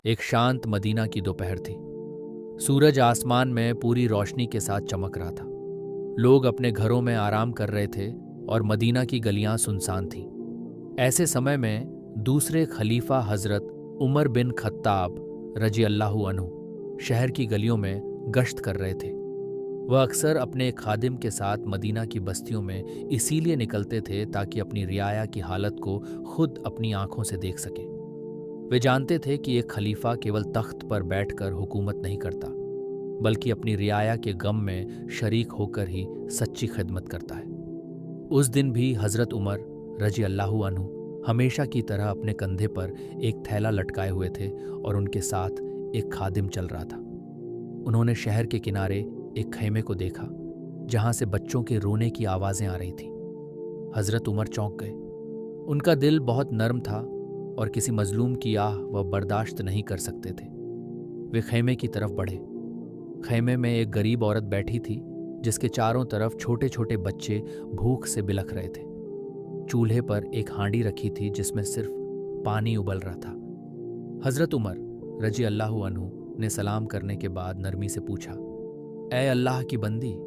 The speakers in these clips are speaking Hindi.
एक शांत मदीना की दोपहर थी। सूरज आसमान में पूरी रोशनी के साथ चमक रहा था। लोग अपने घरों में आराम कर रहे थे और मदीना की गलियां सुनसान थीं। ऐसे समय में दूसरे खलीफा हजरत उमर बिन खत्ताब रजी अल्लाहु अन्हु शहर की गलियों में गश्त कर रहे थे। वह अक्सर अपने एक खादिम के साथ मदीना की बस्तियों में इसीलिए निकलते थे ताकि अपनी रियाया की हालत को खुद अपनी आंखों से देख सकें। वे जानते थे कि एक खलीफा केवल तख्त पर बैठकर हुकूमत नहीं करता, बल्कि अपनी रियाया के गम में शरीक होकर ही सच्ची खिदमत करता है। उस दिन भी हजरत उमर रजी अल्लाहु अन्हु हमेशा की तरह अपने कंधे पर एक थैला लटकाए हुए थे और उनके साथ एक खादिम चल रहा था। उन्होंने शहर के किनारे एक खेमे को देखा जहां से बच्चों के रोने की आवाजें आ रही थीं। हजरत उमर चौंक गए। उनका दिल बहुत नर्म था और किसी मजलूम की आह वह बर्दाश्त नहीं कर सकते थे। वे खेमे की तरफ बढ़े। खेमे में एक गरीब औरत बैठी थी जिसके चारों तरफ छोटे छोटे बच्चे भूख से बिलख रहे थे। चूल्हे पर एक हांडी रखी थी जिसमें सिर्फ पानी उबल रहा था। हजरत उमर रजी अल्लाहु अन्हु ने सलाम करने के बाद नरमी से पूछा, ए अल्लाह की बंदी,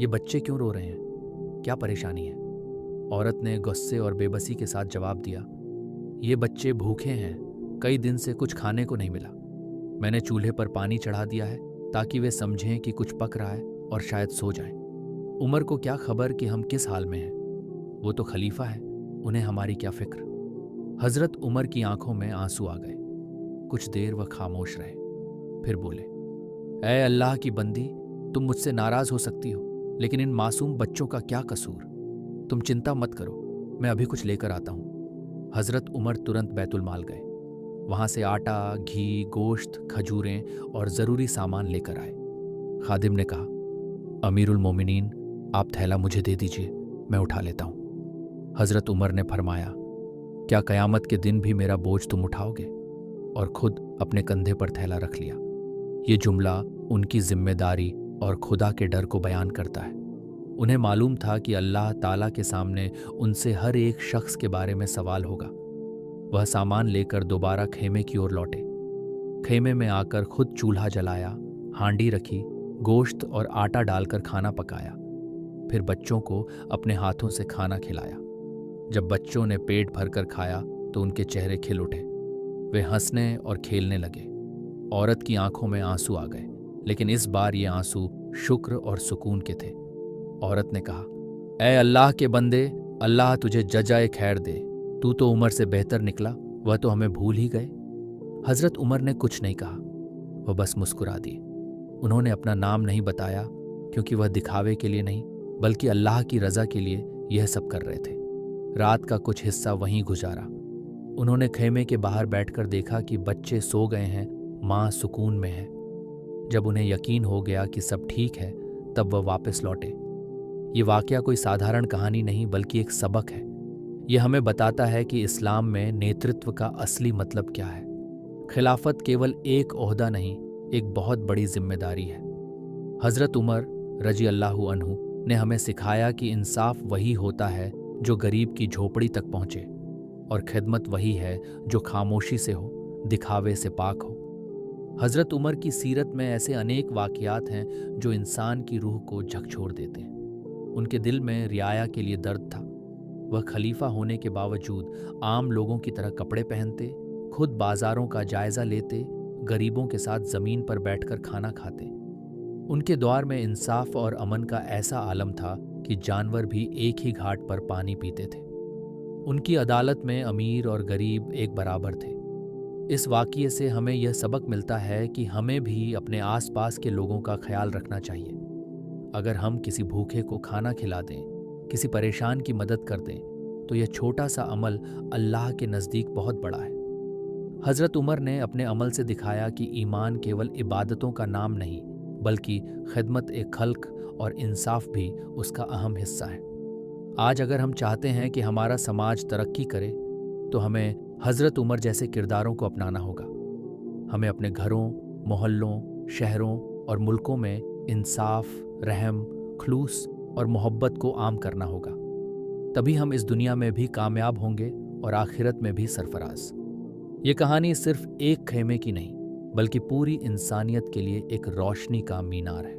ये बच्चे क्यों रो रहे हैं? क्या परेशानी है? औरत ने गुस्से और बेबसी के साथ जवाब दिया, ये बच्चे भूखे हैं, कई दिन से कुछ खाने को नहीं मिला। मैंने चूल्हे पर पानी चढ़ा दिया है ताकि वे समझें कि कुछ पक रहा है और शायद सो जाएं। उमर को क्या खबर कि हम किस हाल में हैं? वो तो खलीफा है, उन्हें हमारी क्या फिक्र। हजरत उमर की आंखों में आंसू आ गए। कुछ देर वह खामोश रहे, फिर बोले, ऐ अल्लाह की बंदी, तुम मुझसे नाराज हो सकती हो, लेकिन इन मासूम बच्चों का क्या कसूर? तुम चिंता मत करो, मैं अभी कुछ लेकर आता हूं। हजरत उमर तुरंत बैतुल माल गए। वहां से आटा, घी, गोश्त, खजूरें और जरूरी सामान लेकर आए। खादिम ने कहा, अमीरुल मोमिनीन, आप थैला मुझे दे दीजिए, मैं उठा लेता हूं। हजरत उमर ने फरमाया, क्या कयामत के दिन भी मेरा बोझ तुम उठाओगे? और खुद अपने कंधे पर थैला रख लिया। ये जुमला उनकी जिम्मेदारी और खुदा के डर को बयान करता है। उन्हें मालूम था कि अल्लाह ताला के सामने उनसे हर एक शख्स के बारे में सवाल होगा। वह सामान लेकर दोबारा खेमे की ओर लौटे। खेमे में आकर खुद चूल्हा जलाया, हांडी रखी, गोश्त और आटा डालकर खाना पकाया, फिर बच्चों को अपने हाथों से खाना खिलाया। जब बच्चों ने पेट भरकर खाया तो उनके चेहरे खिल उठे। वे हंसने और खेलने लगे। औरत की आंखों में आंसू आ गए, लेकिन इस बार ये आंसू शुक्र और सुकून के थे। औरत ने कहा, ऐ अल्लाह के बंदे, अल्लाह तुझे जजाए खैर दे। तू तो उमर से बेहतर निकला, वह तो हमें भूल ही गए। हजरत उमर ने कुछ नहीं कहा, वह बस मुस्कुरा दिए। उन्होंने अपना नाम नहीं बताया, क्योंकि वह दिखावे के लिए नहीं बल्कि अल्लाह की रजा के लिए यह सब कर रहे थे। रात का कुछ हिस्सा वहीं गुजारा। उन्होंने खेमे के बाहर बैठकर देखा कि बच्चे सो गए हैं, माँ सुकून में है। जब उन्हें यकीन हो गया कि सब ठीक है, तब वह वापस लौटे। ये वाकया कोई साधारण कहानी नहीं बल्कि एक सबक है। यह हमें बताता है कि इस्लाम में नेतृत्व का असली मतलब क्या है। खिलाफत केवल एक ओहदा नहीं, एक बहुत बड़ी जिम्मेदारी है। हजरत उमर रजी अल्लाहु अन्हु ने हमें सिखाया कि इंसाफ वही होता है जो गरीब की झोपड़ी तक पहुंचे, और खिदमत वही है जो खामोशी से हो, दिखावे से पाक हो। हजरत उमर की सीरत में ऐसे अनेक वाकयात हैं जो इंसान की रूह को झकझोर देते हैं। उनके दिल में रियाया के लिए दर्द था। वह खलीफा होने के बावजूद आम लोगों की तरह कपड़े पहनते, खुद बाजारों का जायजा लेते, गरीबों के साथ जमीन पर बैठकर खाना खाते। उनके द्वार में इंसाफ और अमन का ऐसा आलम था कि जानवर भी एक ही घाट पर पानी पीते थे। उनकी अदालत में अमीर और गरीब एक बराबर थे। इस वाक़ये से हमें यह सबक मिलता है कि हमें भी अपने आसपास के लोगों का ख्याल रखना चाहिए। अगर हम किसी भूखे को खाना खिला दें, किसी परेशान की मदद कर दें, तो यह छोटा सा अमल अल्लाह के नज़दीक बहुत बड़ा है। हजरत उमर ने अपने अमल से दिखाया कि ईमान केवल इबादतों का नाम नहीं, बल्कि खिदमत ए खल्क और इंसाफ भी उसका अहम हिस्सा है। आज अगर हम चाहते हैं कि हमारा समाज तरक्की करे, तो हमें हजरत उमर जैसे किरदारों को अपनाना होगा। हमें अपने घरों, मोहल्लों, शहरों और मुल्कों में इंसाफ, रहम, खलूस और मोहब्बत को आम करना होगा। तभी हम इस दुनिया में भी कामयाब होंगे और आखिरत में भी सरफराज। ये कहानी सिर्फ एक खेमे की नहीं, बल्कि पूरी इंसानियत के लिए एक रोशनी का मीनार है।